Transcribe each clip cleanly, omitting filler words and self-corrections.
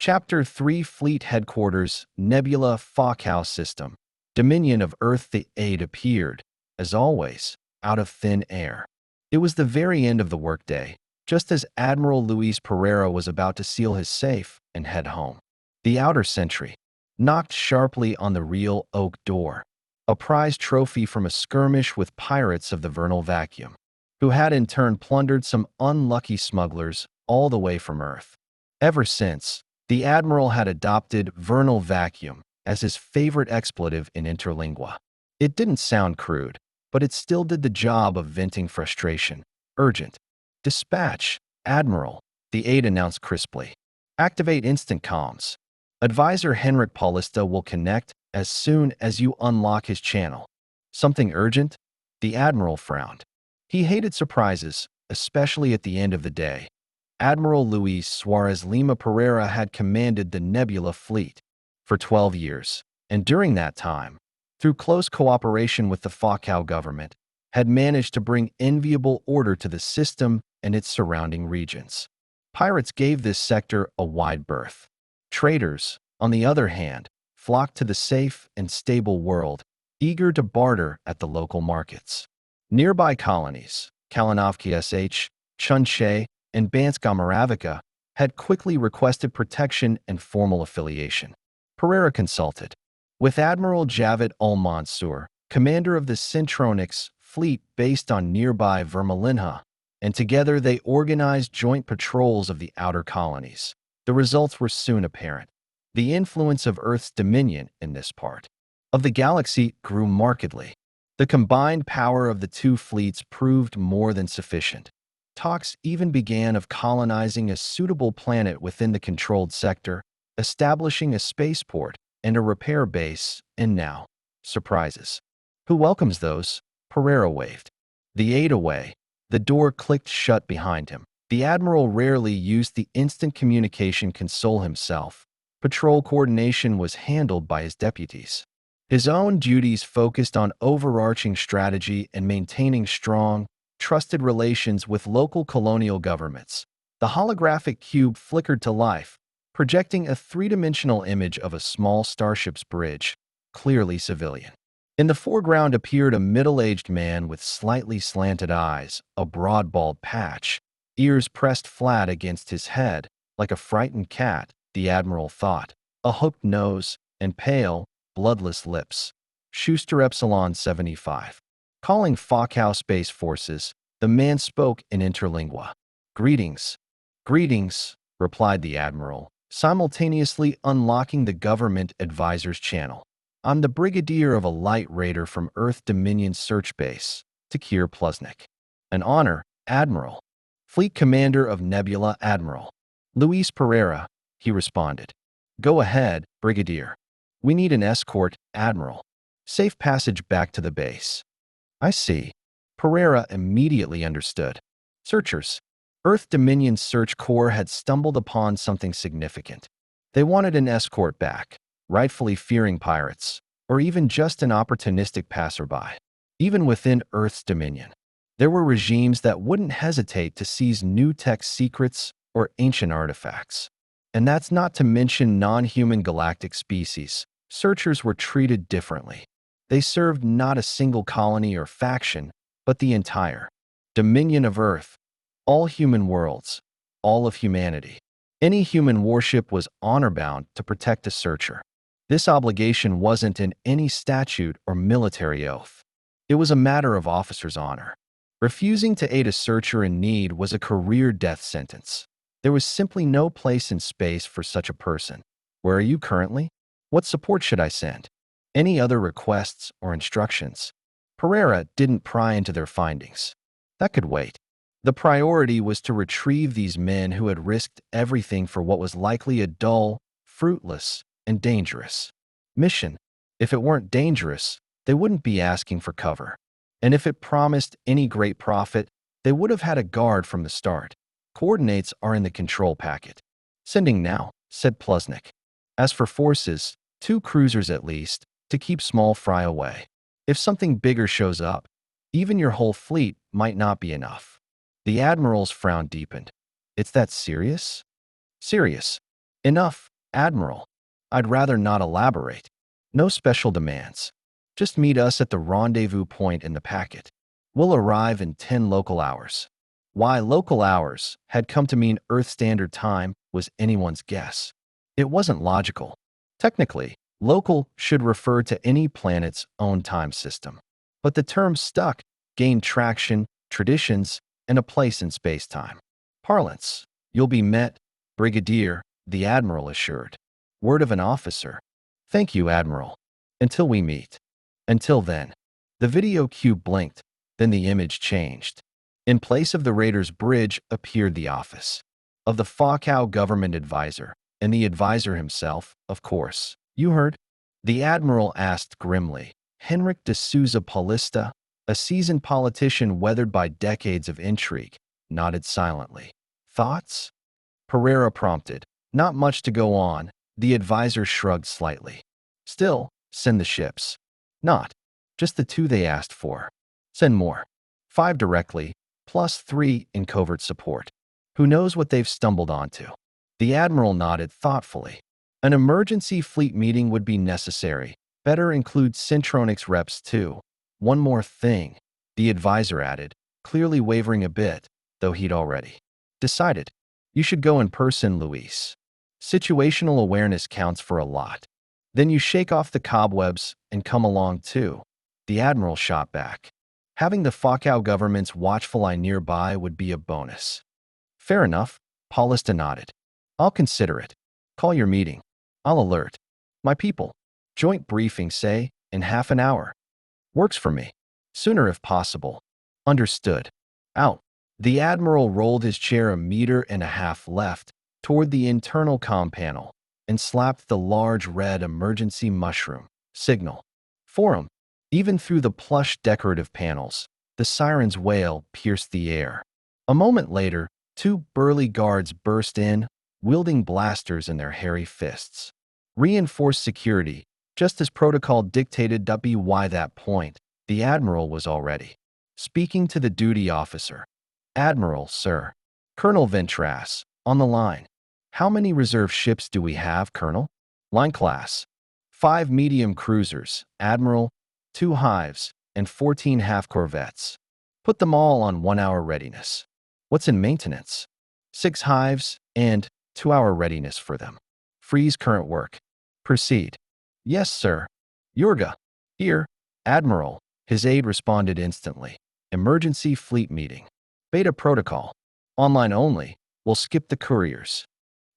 Chapter 3 Fleet Headquarters Nebula Fockhouse System. Dominion of Earth. The aid appeared, as always, out of thin air. It was the very end of the workday, just as Admiral Luis Pereira was about to seal his safe and head home. The outer sentry knocked sharply on the real oak door, a prized trophy from a skirmish with pirates of the vernal vacuum, who had in turn plundered some unlucky smugglers all the way from Earth. Ever since, the Admiral had adopted vernal vacuum as his favorite expletive in Interlingua. It didn't sound crude, but it still did the job of venting frustration. Urgent. Dispatch, Admiral, the aide announced crisply. Activate instant comms. Advisor Henrik Paulista will connect as soon as you unlock his channel. Something urgent? The Admiral frowned. He hated surprises, especially at the end of the day. Admiral Luis Suarez Lima Pereira had commanded the Nebula Fleet for 12 years, and during that time, through close cooperation with the Fockhouse government, had managed to bring enviable order to the system and its surrounding regions. Pirates gave this sector a wide berth. Traders, on the other hand, flocked to the safe and stable world, eager to barter at the local markets. Nearby colonies, Kalinowski SH, Chunche, and Banska Moravica, had quickly requested protection and formal affiliation. Pereira consulted with Admiral Javid Al-Mansour, commander of the Centronix fleet based on nearby Vermalinha, and together they organized joint patrols of the outer colonies. The results were soon apparent. The influence of Earth's dominion in this part of the galaxy grew markedly. The combined power of the two fleets proved more than sufficient. Talks even began of colonizing a suitable planet within the controlled sector, establishing a spaceport and a repair base, and now, surprises. Who welcomes those? Pereira waved the aide away. The door clicked shut behind him. The Admiral rarely used the instant communication console himself. Patrol coordination was handled by his deputies. His own duties focused on overarching strategy and maintaining strong, trusted relations with local colonial governments. The holographic cube flickered to life, projecting a three-dimensional image of a small starship's bridge, clearly civilian. In the foreground appeared a middle-aged man with slightly slanted eyes, a broad bald patch, ears pressed flat against his head, like a frightened cat, the Admiral thought, a hooked nose, and pale, bloodless lips. Schuster Epsilon 75. Calling Fockhouse Space Forces, the man spoke in Interlingua. Greetings. Greetings, replied the Admiral, simultaneously unlocking the government advisor's channel. I'm the brigadier of a light raider from Earth Dominion Search Base, Takir Plusnik. An honor, Admiral. Fleet Commander of Nebula, Admiral Luis Pereira, he responded. Go ahead, Brigadier. We need an escort, Admiral. Safe passage back to the base. I see. Pereira immediately understood. Searchers. Earth Dominion Search Corps had stumbled upon something significant. They wanted an escort back, rightfully fearing pirates, or even just an opportunistic passerby. Even within Earth's dominion, there were regimes that wouldn't hesitate to seize new tech secrets or ancient artifacts. And that's not to mention non-human galactic species. Searchers were treated differently. They served not a single colony or faction, but the entire dominion of Earth, all human worlds, all of humanity. Any human warship was honor-bound to protect a searcher. This obligation wasn't in any statute or military oath. It was a matter of officer's honor. Refusing to aid a searcher in need was a career death sentence. There was simply no place in space for such a person. Where are you currently? What support should I send? Any other requests or instructions? Pereira didn't pry into their findings. That could wait. The priority was to retrieve these men who had risked everything for what was likely a dull, fruitless, and dangerous mission. If it weren't dangerous, they wouldn't be asking for cover. And if it promised any great profit, they would have had a guard from the start. Coordinates are in the control packet. Sending now, said Plusnik. As for forces, 2 cruisers at least, to keep small fry away. If something bigger shows up, even your whole fleet might not be enough. The Admiral's frown deepened. It's that serious? Serious. Enough, Admiral. I'd rather not elaborate. No special demands. Just meet us at the rendezvous point in the packet. We'll arrive in 10 local hours. Why local hours had come to mean Earth Standard Time was anyone's guess. It wasn't logical. Technically, local should refer to any planet's own time system. But the term stuck, gained traction, traditions, and a place in space-time. Parlance. You'll be met, Brigadier, the Admiral assured. Word of an officer. Thank you, Admiral. Until we meet. Until then. The video cube blinked, then the image changed. In place of the Raider's bridge appeared the office of the Fakao government advisor, and the advisor himself, of course. You heard? The Admiral asked grimly. Henrik de Souza Paulista, a seasoned politician weathered by decades of intrigue, nodded silently. Thoughts? Pereira prompted. Not much to go on. The advisor shrugged slightly. Still, send the ships. Not just the 2 they asked for. Send more. 5 directly, plus 3 in covert support. Who knows what they've stumbled onto? The Admiral nodded thoughtfully. An emergency fleet meeting would be necessary. Better include Centronics reps too. One more thing, the advisor added, clearly wavering a bit, though he'd already decided. You should go in person, Luis. Situational awareness counts for a lot. Then you shake off the cobwebs and come along too. The Admiral shot back. Having the Fakao government's watchful eye nearby would be a bonus. Fair enough, Paulista nodded. I'll consider it. Call your meeting. I'll alert my people. Joint briefing, say, in half an hour. Works for me. Sooner if possible. Understood. Out. The Admiral rolled his chair 1.5 meters left toward the internal comm panel and slapped the large red emergency mushroom signal. Forum. Even through the plush decorative panels, the siren's wail pierced the air. A moment later, 2 burly guards burst in, wielding blasters in their hairy fists. Reinforced security, just as protocol dictated. By that point, the Admiral was already speaking to the duty officer. Admiral, sir. Colonel Ventras, on the line. How many reserve ships do we have, Colonel? Line class. 5 medium cruisers, Admiral, 2 hives, and 14 half-corvettes. Put them all on 1-hour readiness. What's in maintenance? 6 hives and 2-hour readiness for them. Freeze current work. Proceed. Yes, sir. Yurga. Here, Admiral. His aide responded instantly. Emergency fleet meeting. Beta protocol. Online only. We'll skip the couriers.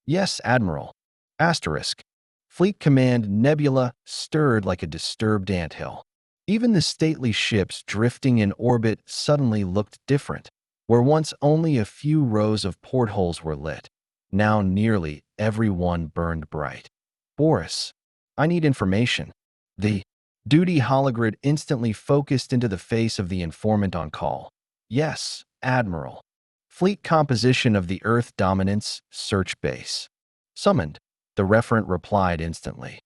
Yes, Admiral. Asterisk. Fleet Command Nebula stirred like a disturbed anthill. Even the stately ships drifting in orbit suddenly looked different. Where once only a few rows of portholes were lit, now nearly every one burned bright. Boris, I need information. The duty hologrid instantly focused into the face of the informant on call. Yes, Admiral. Fleet composition of the Earth Dominance Search Base. Summoned, the referent replied instantly.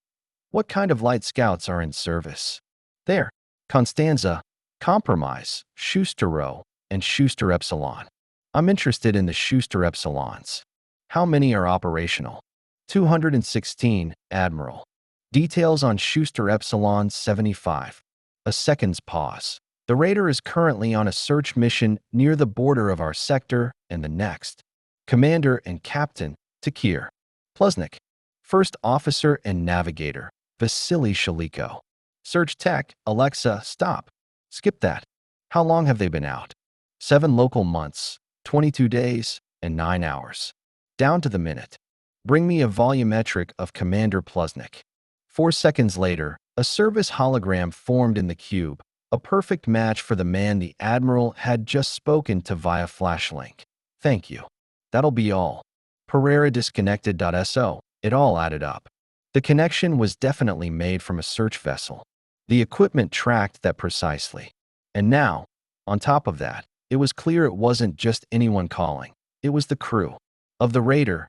What kind of light scouts are in service? There, Constanza, Compromise, Schustero, and Schuster Epsilon. I'm interested in the Schuster Epsilons. How many are operational? 216, Admiral. Details on Schuster Epsilon 75. A second's pause. The Raider is currently on a search mission near the border of our sector and the next. Commander and Captain, Takir. Pluznik. First Officer and Navigator, Vasily Shaliko. Search Tech, Alexa, stop. Skip that. How long have they been out? 7 local months, 22 days, and 9 hours. Down to the minute. Bring me a volumetric of Commander Pluznik. 4 seconds later, a service hologram formed in the cube, a perfect match for the man the Admiral had just spoken to via flashlink. Thank you. That'll be all. Pereira disconnected. So, it all added up. The connection was definitely made from a search vessel. The equipment tracked that precisely. And now, on top of that, it was clear it wasn't just anyone calling. It was the crew of the Raider.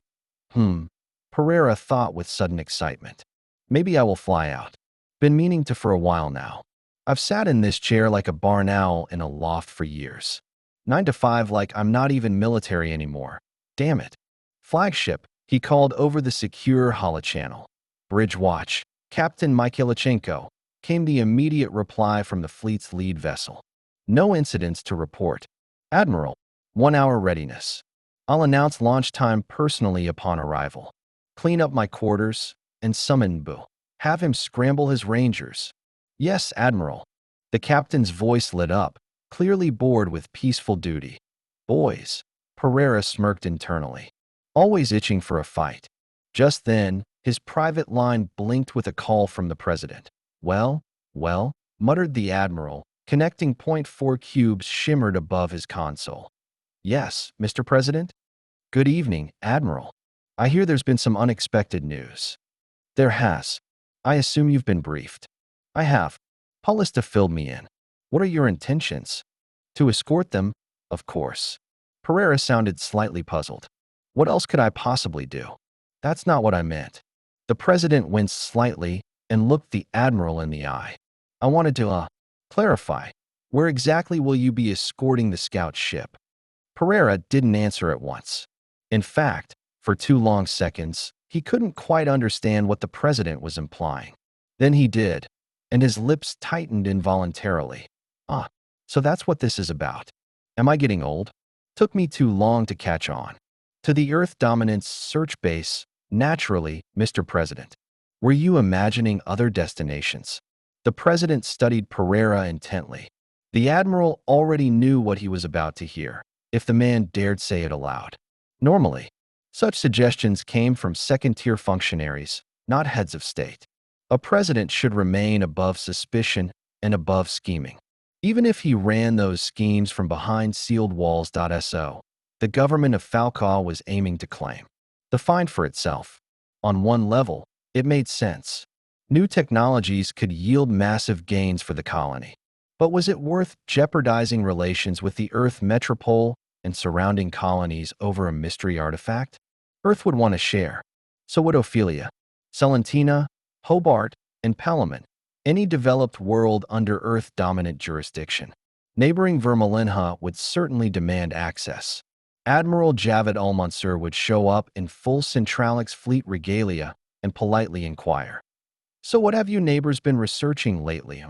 Pereira thought with sudden excitement. Maybe I will fly out. Been meaning to for a while now. I've sat in this chair like a barn owl in a loft for years. 9 to 5 like I'm not even military anymore. Damn it. Flagship, He called over the secure holochannel. Bridge watch. Captain Mikhailichenko, came the immediate reply from the fleet's lead vessel. No incidents to report. Admiral, 1 hour readiness. I'll announce launch time personally upon arrival. Clean up my quarters and summon Boo. Have him scramble his rangers. Yes, Admiral. The captain's voice lit up, clearly bored with peaceful duty. Boys, Pereira smirked internally, always itching for a fight. Just then, his private line blinked with a call from the president. Well, muttered the admiral, connecting point 4 cubes shimmered above his console. Yes, Mr. President? Good evening, Admiral. I hear there's been some unexpected news. There has. I assume you've been briefed. I have. Paulista filled me in. What are your intentions? To escort them, of course. Pereira sounded slightly puzzled. What else could I possibly do? That's not what I meant. The president winced slightly and looked the admiral in the eye. I wanted to, clarify. Where exactly will you be escorting the scout ship? Pereira didn't answer at once. In fact, for 2 long seconds, he couldn't quite understand what the president was implying. Then he did, and his lips tightened involuntarily. So that's what this is about. Am I getting old? Took me too long to catch on. To the Earth Dominance Search Base, naturally, Mr. President. Were you imagining other destinations? The president studied Pereira intently. The admiral already knew what he was about to hear, if the man dared say it aloud. Normally, such suggestions came from second-tier functionaries, not heads of state. A president should remain above suspicion and above scheming. Even if he ran those schemes from behind sealed walls. So, the government of Falcaw was aiming to claim the find for itself. On one level, it made sense. New technologies could yield massive gains for the colony. But was it worth jeopardizing relations with the Earth metropole and surrounding colonies over a mystery artifact? Earth would want to share. So would Ophelia, Celentina, Hobart, and Palamon, any developed world under Earth-dominant jurisdiction. Neighboring Vermalinha would certainly demand access. Admiral Javad al-Mansur would show up in full Centralix fleet regalia and politely inquire. So what have you neighbors been researching lately?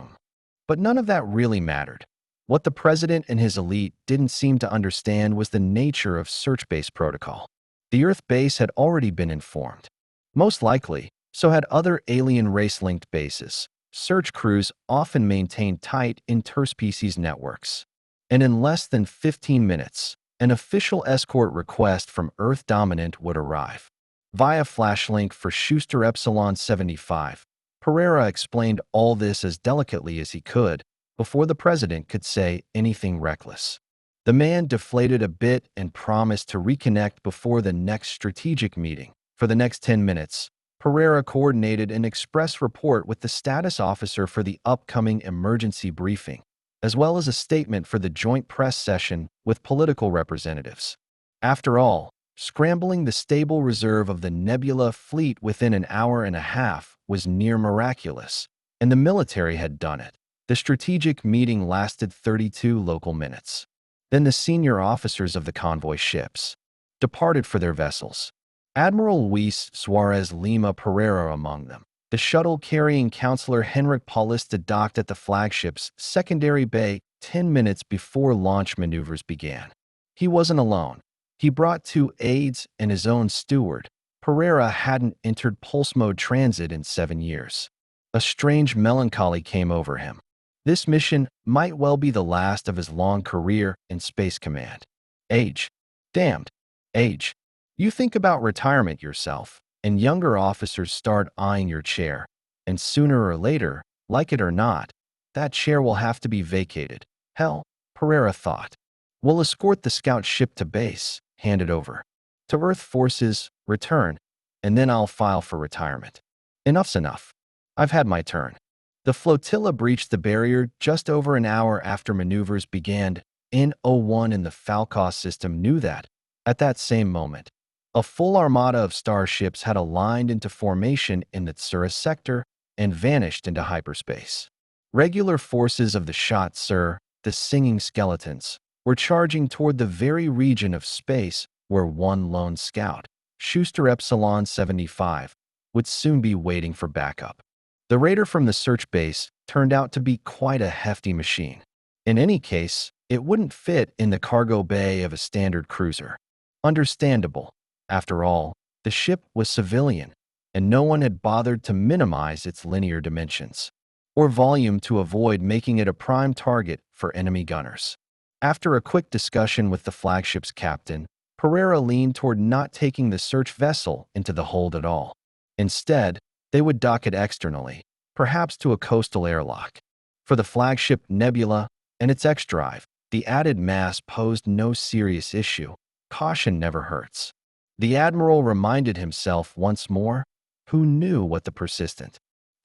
But none of that really mattered. What the president and his elite didn't seem to understand was the nature of search base protocol. The Earth base had already been informed. Most likely, so had other alien race-linked bases. Search crews often maintain tight interspecies networks. And in less than 15 minutes, an official escort request from Earth Dominant would arrive. Via flashlink for Schuster Epsilon 75, Pereira explained all this as delicately as he could before the president could say anything reckless. The man deflated a bit and promised to reconnect before the next strategic meeting. For the next 10 minutes, Pereira coordinated an express report with the status officer for the upcoming emergency briefing, as well as a statement for the joint press session with political representatives. After all, scrambling the stable reserve of the Nebula fleet within an hour and a half was near miraculous, and the military had done it. The strategic meeting lasted 32 local minutes. Then the senior officers of the convoy ships departed for their vessels. Admiral Luis Suarez Lima Pereira among them. The shuttle carrying Counselor Henrik Paulista docked at the flagship's secondary bay 10 minutes before launch maneuvers began. He wasn't alone. He brought 2 aides and his own steward. Pereira hadn't entered pulse mode transit in 7 years. A strange melancholy came over him. This mission might well be the last of his long career in Space Command. Age. Damned. Age. You think about retirement yourself, and younger officers start eyeing your chair, and sooner or later, like it or not, that chair will have to be vacated. Hell, Pereira thought. We'll escort the scout ship to base, hand it over to Earth forces, return, and then I'll file for retirement. Enough's enough. I've had my turn. The flotilla breached the barrier just over an hour after maneuvers began. N-01 in the Falcaw system knew that, at that same moment, a full armada of starships had aligned into formation in the Tsura sector and vanished into hyperspace. Regular forces of the Shot Sur, the Singing Skeletons, were charging toward the very region of space where one lone scout Schuster Epsilon 75, would soon be waiting for backup. The raider from the search base turned out to be quite a hefty machine. In any case, it wouldn't fit in the cargo bay of a standard cruiser. Understandable. After all, the ship was civilian, and no one had bothered to minimize its linear dimensions or volume to avoid making it a prime target for enemy gunners. After a quick discussion with the flagship's captain, Pereira leaned toward not taking the search vessel into the hold at all. Instead, they would dock it externally, perhaps to a coastal airlock. For the flagship Nebula and its X-drive, the added mass posed no serious issue. Caution never hurts. The Admiral reminded himself once more, who knew what the persistent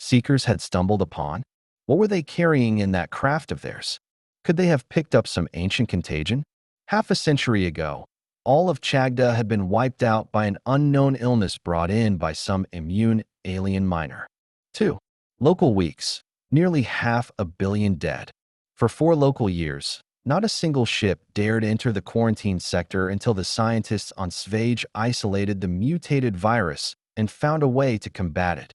seekers had stumbled upon? What were they carrying in that craft of theirs? Could they have picked up some ancient contagion? Half a century ago, all of Chagda had been wiped out by an unknown illness brought in by some immune alien miner. 2. Local weeks, nearly 500 million dead. For 4 local years, not a single ship dared enter the quarantine sector until the scientists on Svage isolated the mutated virus and found a way to combat it.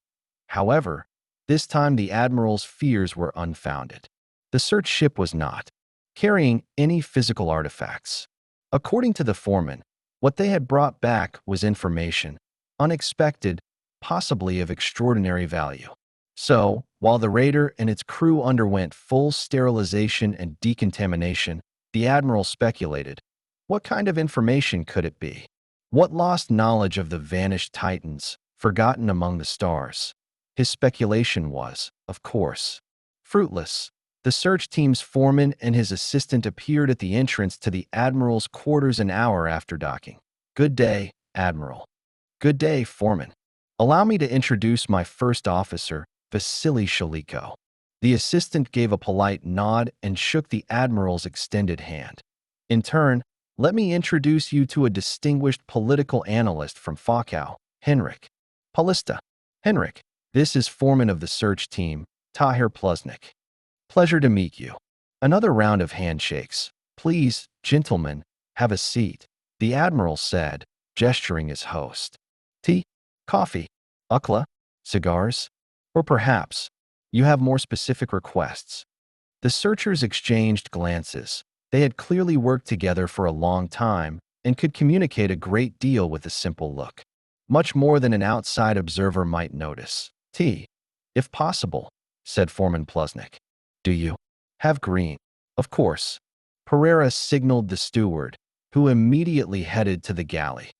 However, this time the Admiral's fears were unfounded. The search ship was not carrying any physical artifacts. According to the foreman, what they had brought back was information, unexpected, possibly of extraordinary value. So, while the raider and its crew underwent full sterilization and decontamination, the Admiral speculated, what kind of information could it be? What lost knowledge of the vanished Titans, forgotten among the stars? His speculation was, of course, fruitless. The search team's foreman and his assistant appeared at the entrance to the Admiral's quarters an hour after docking. Good day, Admiral. Good day, foreman. Allow me to introduce my first officer, Vasily Shaliko. The assistant gave a polite nod and shook the Admiral's extended hand. In turn, let me introduce you to a distinguished political analyst from Fakau, Henrik Palista. Henrik, this is foreman of the search team, Tahir Pluznik. Pleasure to meet you. Another round of handshakes. Please, gentlemen, have a seat, the Admiral said, gesturing his host. Tea? Coffee? Ukla? Cigars? Or perhaps, you have more specific requests. The searchers exchanged glances. They had clearly worked together for a long time and could communicate a great deal with a simple look. Much more than an outside observer might notice. Tea, if possible, said Foreman Pluznik. Do you have green? Of course. Pereira signaled the steward, who immediately headed to the galley.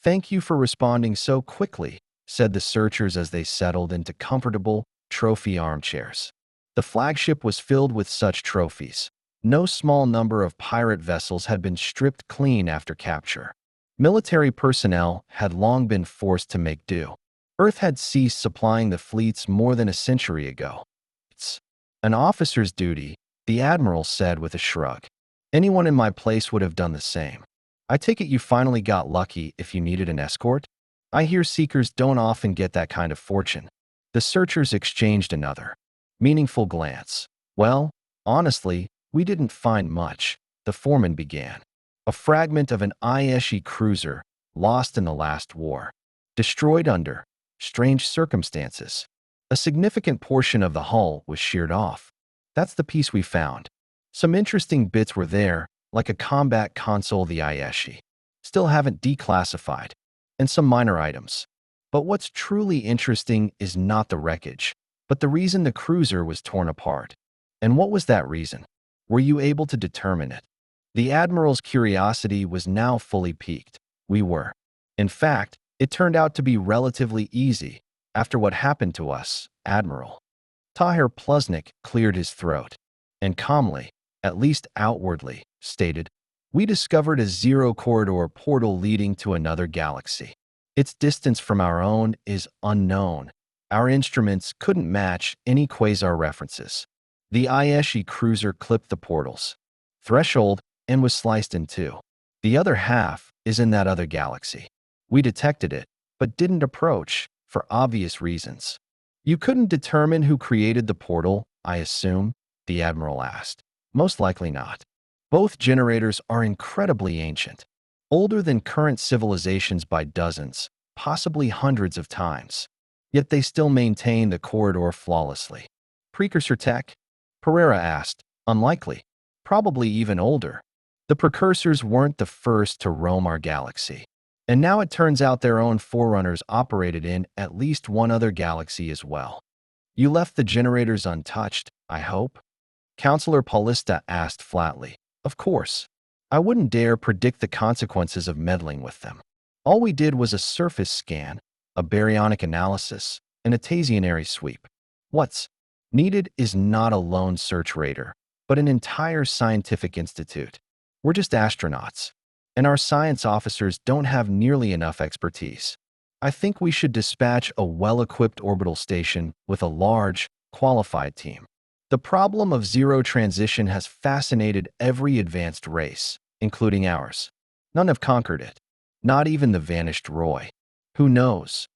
Thank you for responding so quickly, said the searchers as they settled into comfortable trophy armchairs. The flagship was filled with such trophies. No small number of pirate vessels had been stripped clean after capture. Military personnel had long been forced to make do. Earth had ceased supplying the fleets more than a century ago. It's an officer's duty, the Admiral said with a shrug. Anyone in my place would have done the same. I take it you finally got lucky if you needed an escort? I hear seekers don't often get that kind of fortune. The searchers exchanged another meaningful glance. Well, honestly, we didn't find much, the foreman began. A fragment of an Aeshi cruiser, lost in the last war. Destroyed under strange circumstances. A significant portion of the hull was sheared off. That's the piece we found. Some interesting bits were there, like a combat console the Aeshi. Still haven't declassified. And some minor items. But what's truly interesting is not the wreckage, but the reason the cruiser was torn apart. And what was that reason? Were you able to determine it? The Admiral's curiosity was now fully piqued. We were. In fact, it turned out to be relatively easy. After what happened to us, Admiral. Tahir Pluznik cleared his throat and calmly, at least outwardly, stated, we discovered a zero-corridor portal leading to another galaxy. Its distance from our own is unknown. Our instruments couldn't match any quasar references. The Aeshi cruiser clipped the portal's threshold and was sliced in two. The other half is in that other galaxy. We detected it, but didn't approach, for obvious reasons. You couldn't determine who created the portal, I assume? The Admiral asked. Most likely not. Both generators are incredibly ancient. older than current civilizations by dozens, possibly hundreds of times. Yet they still maintain the corridor flawlessly. Precursor tech? Pereira asked. Unlikely. Probably even older. The precursors weren't the first to roam our galaxy. And now it turns out their own forerunners operated in at least one other galaxy as well. You left the generators untouched, I hope? Counselor Paulista asked flatly. Of course. I wouldn't dare predict the consequences of meddling with them. All we did was a surface scan, a baryonic analysis, and a Tasianary sweep. What's needed is not a lone search raider, but an entire scientific institute. We're just astronauts, and our science officers don't have nearly enough expertise. I think we should dispatch a well-equipped orbital station with a large, qualified team. The problem of zero transition has fascinated every advanced race, including ours. None have conquered it, not even the vanished Roy. Who knows?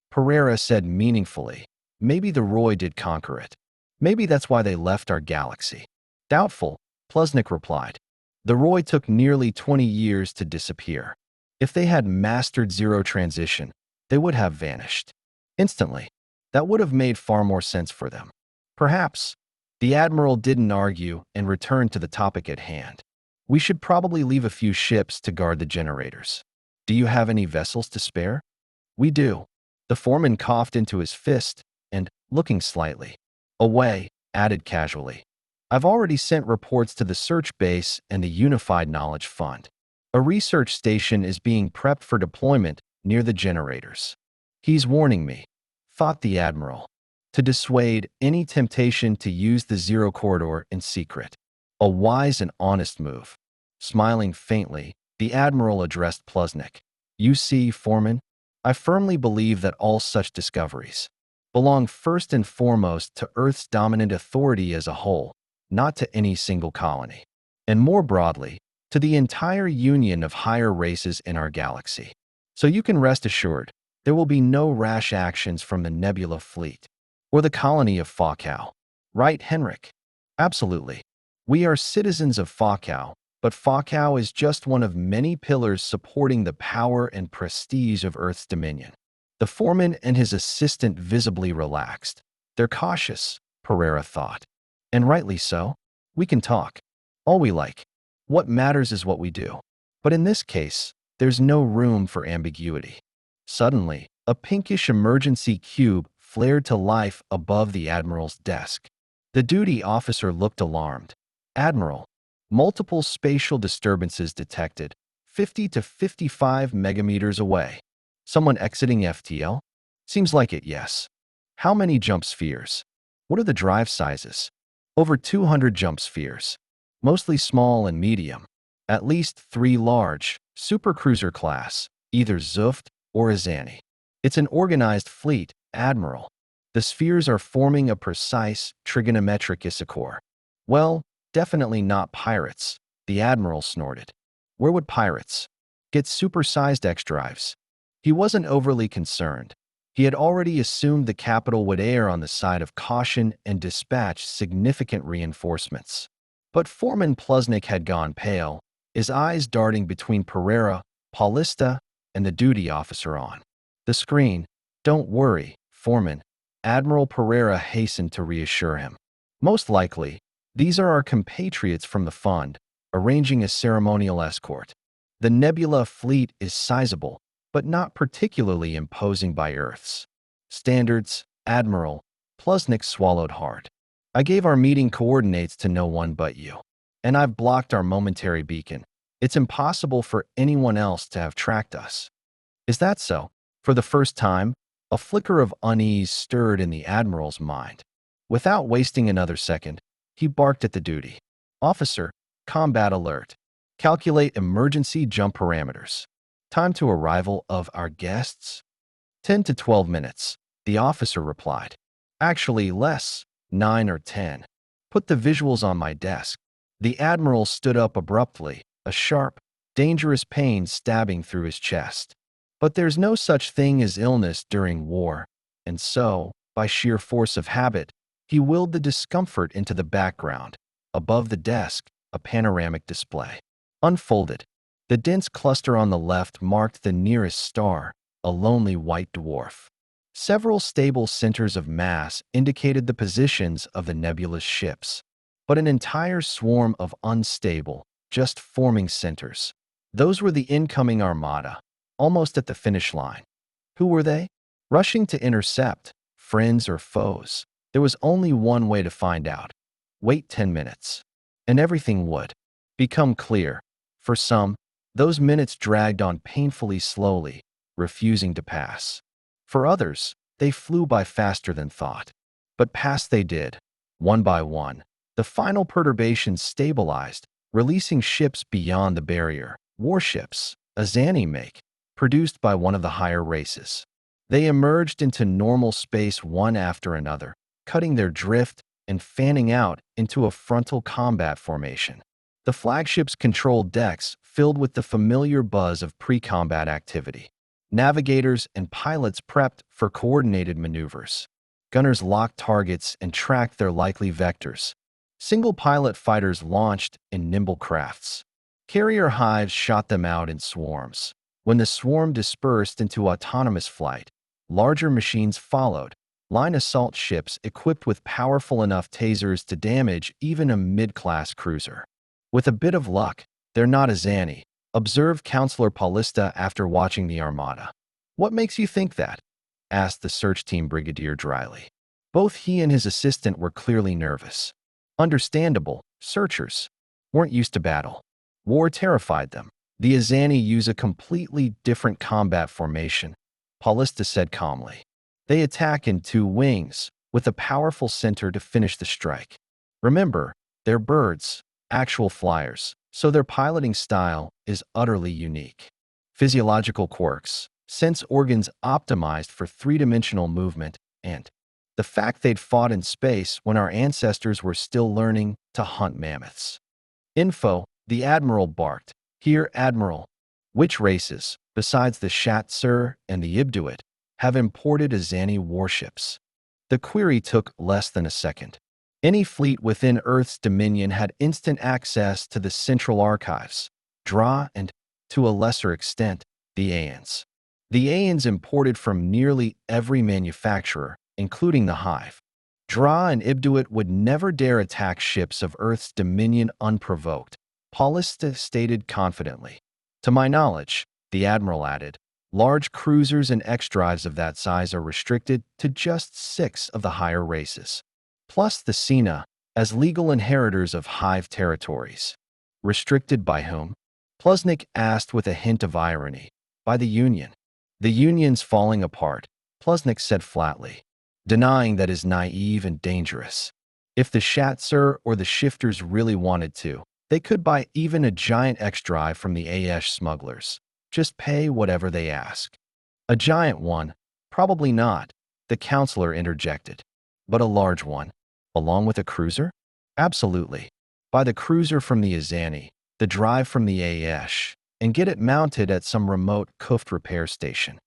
Pereira said meaningfully. Maybe the Roy did conquer it. Maybe that's why they left our galaxy. Doubtful, Plusnik replied. The Roy took nearly 20 years to disappear. If they had mastered zero transition, they would have vanished. Instantly. That would have made far more sense for them. Perhaps. The Admiral didn't argue and returned to the topic at hand. We should probably leave a few ships to guard the generators. Do you have any vessels to spare? We do. The foreman coughed into his fist and, looking slightly away, added casually. I've already sent reports to the search base and the Unified Knowledge Fund. A research station is being prepped for deployment near the generators. He's warning me, thought the Admiral, to dissuade any temptation to use the Zero Corridor in secret. A wise and honest move. Smiling faintly, the Admiral addressed Plusnik. You see, Foreman, I firmly believe that all such discoveries belong first and foremost to Earth's dominant authority as a whole, not to any single colony, and more broadly, to the entire union of higher races in our galaxy. So you can rest assured, there will be no rash actions from the Nebula fleet or the colony of Fawcow. Right, Henrik? Absolutely. We are citizens of Fawcow, but Fawcow is just one of many pillars supporting the power and prestige of Earth's dominion. The foreman and his assistant visibly relaxed. They're cautious, Pereira thought. And rightly so. We can talk. All we like. What matters is what we do. But in this case, there's no room for ambiguity. Suddenly, a pinkish emergency cube flared to life above the Admiral's desk. The duty officer looked alarmed. Admiral, multiple spatial disturbances detected, 50 to 55 megameters away. Someone exiting FTL? Seems like it, yes. How many jump spheres? What are the drive sizes? Over 200 jump spheres. Mostly small and medium. At least 3 large, supercruiser class, either Zuft or Azani. It's an organized fleet, Admiral. The spheres are forming a precise trigonometric isochore. Well, definitely not pirates, the Admiral snorted. Where would pirates get supersized X-drives? He wasn't overly concerned. He had already assumed the capital would err on the side of caution and dispatch significant reinforcements. But Foreman Plusnik had gone pale, his eyes darting between Pereira, Paulista, and the duty officer on the screen. Don't worry, Foreman. Admiral Pereira hastened to reassure him. Most likely, these are our compatriots from the fund, arranging a ceremonial escort. The Nebula fleet is sizable, but not particularly imposing by Earth's standards. Admiral, Plusnik swallowed hard. I gave our meeting coordinates to no one but you. And I've blocked our momentary beacon. It's impossible for anyone else to have tracked us. Is that so? For the first time, a flicker of unease stirred in the Admiral's mind. Without wasting another second, he barked at the duty officer. Combat alert. Calculate emergency jump parameters. Time to arrival of our guests? 10 to 12 minutes, the officer replied. Actually less, 9 or 10. Put the visuals on my desk. The Admiral stood up abruptly, a sharp, dangerous pain stabbing through his chest. But there's no such thing as illness during war, and so, by sheer force of habit, he willed the discomfort into the background. Above the desk, a panoramic display unfolded. The dense cluster on the left marked the nearest star, a lonely white dwarf. Several stable centers of mass indicated the positions of the nebulous ships, but an entire swarm of unstable, just forming centers. Those were the incoming armada, almost at the finish line. Who were they? Rushing to intercept, friends or foes? There was only one way to find out. Wait 10 minutes, and everything would become clear. For some, those minutes dragged on painfully slowly, refusing to pass. For others, they flew by faster than thought. But pass they did, one by one. The final perturbations stabilized, releasing ships beyond the barrier. Warships, a Zanny make, produced by one of the higher races. They emerged into normal space one after another, cutting their drift and fanning out into a frontal combat formation. The flagship's control decks filled with the familiar buzz of pre-combat activity. Navigators and pilots prepped for coordinated maneuvers. Gunners locked targets and tracked their likely vectors. Single-pilot fighters launched in nimble crafts. Carrier hives shot them out in swarms. When the swarm dispersed into autonomous flight, larger machines followed, line assault ships equipped with powerful enough tasers to damage even a mid-class cruiser. With a bit of luck, they're not a Zanny, observed Counselor Paulista after watching the armada. What makes you think that? Asked the search team brigadier dryly. Both he and his assistant were clearly nervous. Understandable, searchers weren't used to battle. War terrified them. The Azani use a completely different combat formation, Paulista said calmly. They attack in two wings, with a powerful center to finish the strike. Remember, they're birds, actual flyers, so their piloting style is utterly unique. Physiological quirks, sense organs optimized for three-dimensional movement, and the fact they'd fought in space when our ancestors were still learning to hunt mammoths. Info, the Admiral barked. Here, Admiral. Which races, besides the Shat-Sur and the Ibduit, have imported Azani warships? The query took less than a second. Any fleet within Earth's dominion had instant access to the central archives, DRA and, to a lesser extent, the Aeons. The Aeons imported from nearly every manufacturer, including the Hive. DRA and Ibduit would never dare attack ships of Earth's dominion unprovoked, Paulista stated confidently. To my knowledge, the Admiral added, large cruisers and X-drives of that size are restricted to just 6 of the higher races, plus the Sena, as legal inheritors of Hive territories. Restricted by whom? Plusnik asked with a hint of irony. By the Union. The Union's falling apart, Plusnik said flatly. Denying that is naive and dangerous. If the Shat-Sur or the Shifters really wanted to, they could buy even a giant X-drive from the Aesh smugglers. Just pay whatever they ask. A giant one? Probably not, the counselor interjected. But a large one? Along with a cruiser? Absolutely. Buy the cruiser from the Azani, the drive from the Aesh, and get it mounted at some remote Kuft repair station.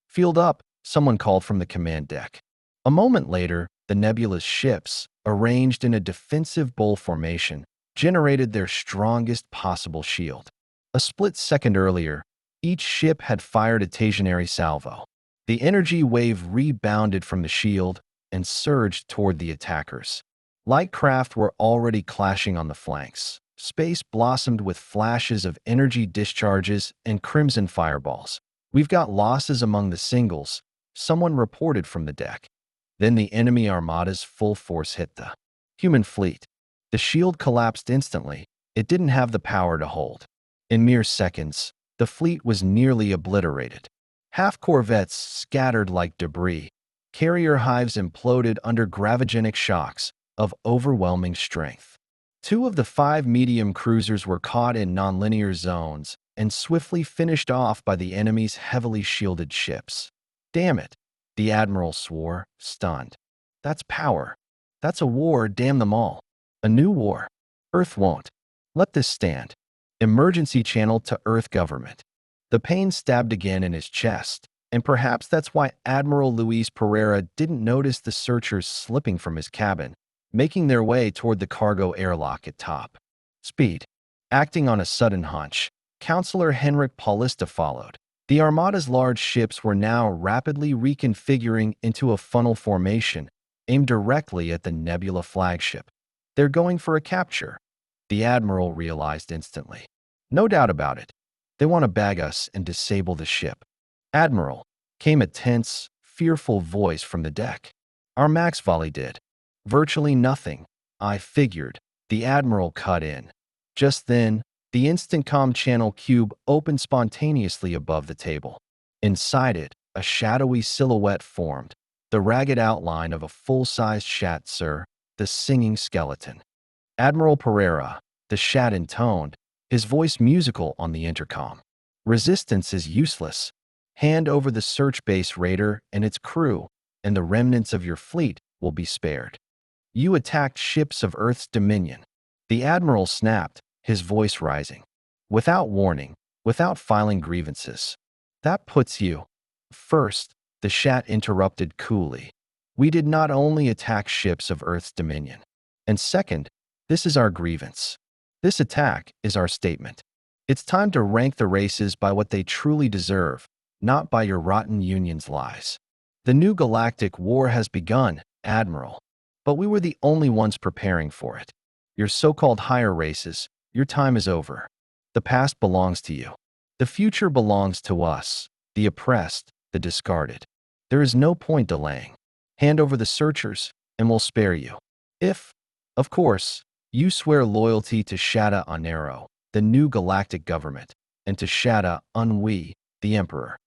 Field up, someone called from the command deck. A moment later, the nebulous ships, arranged in a defensive bowl formation, generated their strongest possible shield. A split second earlier, each ship had fired a stationary salvo. The energy wave rebounded from the shield and surged toward the attackers. Light craft were already clashing on the flanks. Space blossomed with flashes of energy discharges and crimson fireballs. We've got losses among the singles, someone reported from the deck. Then the enemy armada's full force hit the human fleet. The shield collapsed instantly. It didn't have the power to hold. In mere seconds, the fleet was nearly obliterated. Half corvettes scattered like debris. Carrier hives imploded under gravigenic shocks of overwhelming strength. 2 of the 5 medium cruisers were caught in nonlinear zones and swiftly finished off by the enemy's heavily shielded ships. Damn it, the Admiral swore, stunned. That's power. That's a war, damn them all. A new war. Earth won't let this stand. Emergency channel to Earth government. The pain stabbed again in his chest, and perhaps that's why Admiral Luis Pereira didn't notice the searchers slipping from his cabin, making their way toward the cargo airlock at top speed. Acting on a sudden hunch, Counselor Henrik Paulista followed. The Armada's large ships were now rapidly reconfiguring into a funnel formation, aimed directly at the Nebula flagship. They're going for a capture, the Admiral realized instantly. No doubt about it. They want to bag us and disable the ship. Admiral, came a tense, fearful voice from the deck. Our max volley did. Virtually nothing, I figured, the Admiral cut in. Just then, the instant comm channel cube opened spontaneously above the table. Inside it, a shadowy silhouette formed, the ragged outline of a full-sized Shat, sir, the singing skeleton. Admiral Pereira, the Shat intoned, his voice musical on the intercom. Resistance is useless. Hand over the search base raider and its crew, and the remnants of your fleet will be spared. You attacked ships of Earth's dominion. The Admiral snapped, his voice rising. Without warning, without filing grievances. That puts you. First, the Shat interrupted coolly. We did not only attack ships of Earth's dominion. And second, this is our grievance. This attack is our statement. It's time to rank the races by what they truly deserve, not by your rotten Union's lies. The new galactic war has begun, Admiral. But we were the only ones preparing for it. Your so-called higher races, your time is over. The past belongs to you. The future belongs to us, the oppressed, the discarded. There is no point delaying. Hand over the searchers, and we'll spare you. If, of course, you swear loyalty to Shada Onero, the new galactic government, and to Shada Unwi, the Emperor.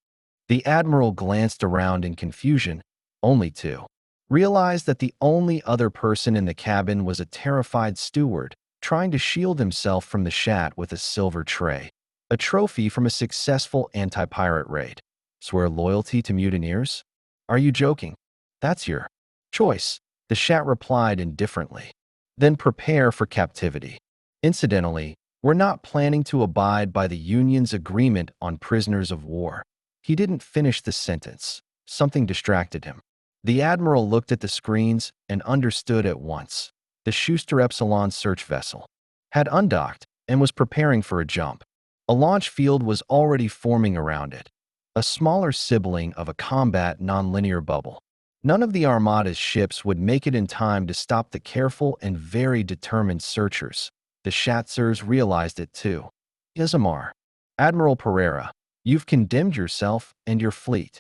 The Admiral glanced around in confusion, only to realize that the only other person in the cabin was a terrified steward, trying to shield himself from the Shat with a silver tray, a trophy from a successful anti-pirate raid. Swear loyalty to mutineers? Are you joking? That's your choice, the Shat replied indifferently. Then prepare for captivity. Incidentally, we're not planning to abide by the Union's agreement on prisoners of war. He didn't finish the sentence. Something distracted him. The Admiral looked at the screens and understood at once. The Schuster Epsilon search vessel had undocked and was preparing for a jump. A launch field was already forming around it, a smaller sibling of a combat nonlinear bubble. None of the Armada's ships would make it in time to stop the careful and very determined searchers. The Shatzers realized it too. Izamar, Admiral Pereira, you've condemned yourself and your fleet.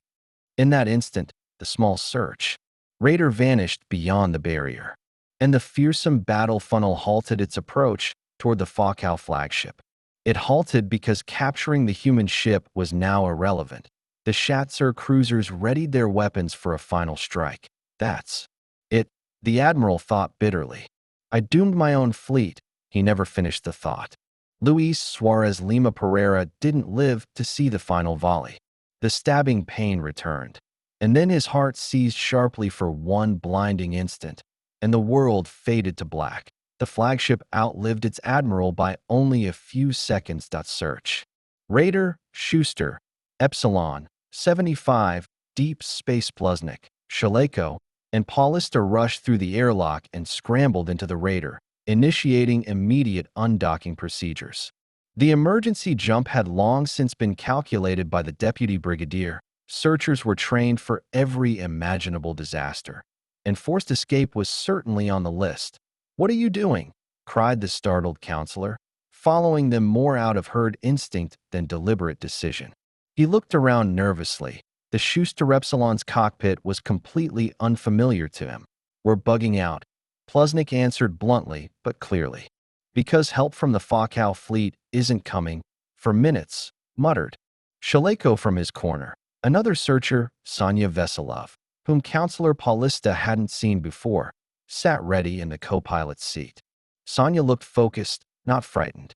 In that instant, the small search raider vanished beyond the barrier, and the fearsome battle funnel halted its approach toward the Fokau flagship. It halted because capturing the human ship was now irrelevant. The Shatzer cruisers readied their weapons for a final strike. That's it, the Admiral thought bitterly. I doomed my own fleet. He never finished the thought. Luis Suarez Lima Pereira didn't live to see the final volley. The stabbing pain returned. And then his heart seized sharply for one blinding instant, and the world faded to black. The flagship outlived its admiral by only a few seconds. Search. Raider, Schuster, Epsilon, 75, Deep Space Pluznik, Shaleko, and Paulista rushed through the airlock and scrambled into the raider, initiating immediate undocking procedures. The emergency jump had long since been calculated by the deputy brigadier. Searchers were trained for every imaginable disaster, and forced escape was certainly on the list. "What are you doing?" cried the startled counselor, following them more out of herd instinct than deliberate decision. He looked around nervously. The Schuster Epsilon's cockpit was completely unfamiliar to him. "We're bugging out," Pluznik answered bluntly but clearly. "Because help from the Fokau fleet isn't coming." "For minutes," muttered Shaleko from his corner. Another searcher, Sonya Veselov, whom Counselor Paulista hadn't seen before, sat ready in the co-pilot's seat. Sonya looked focused, not frightened.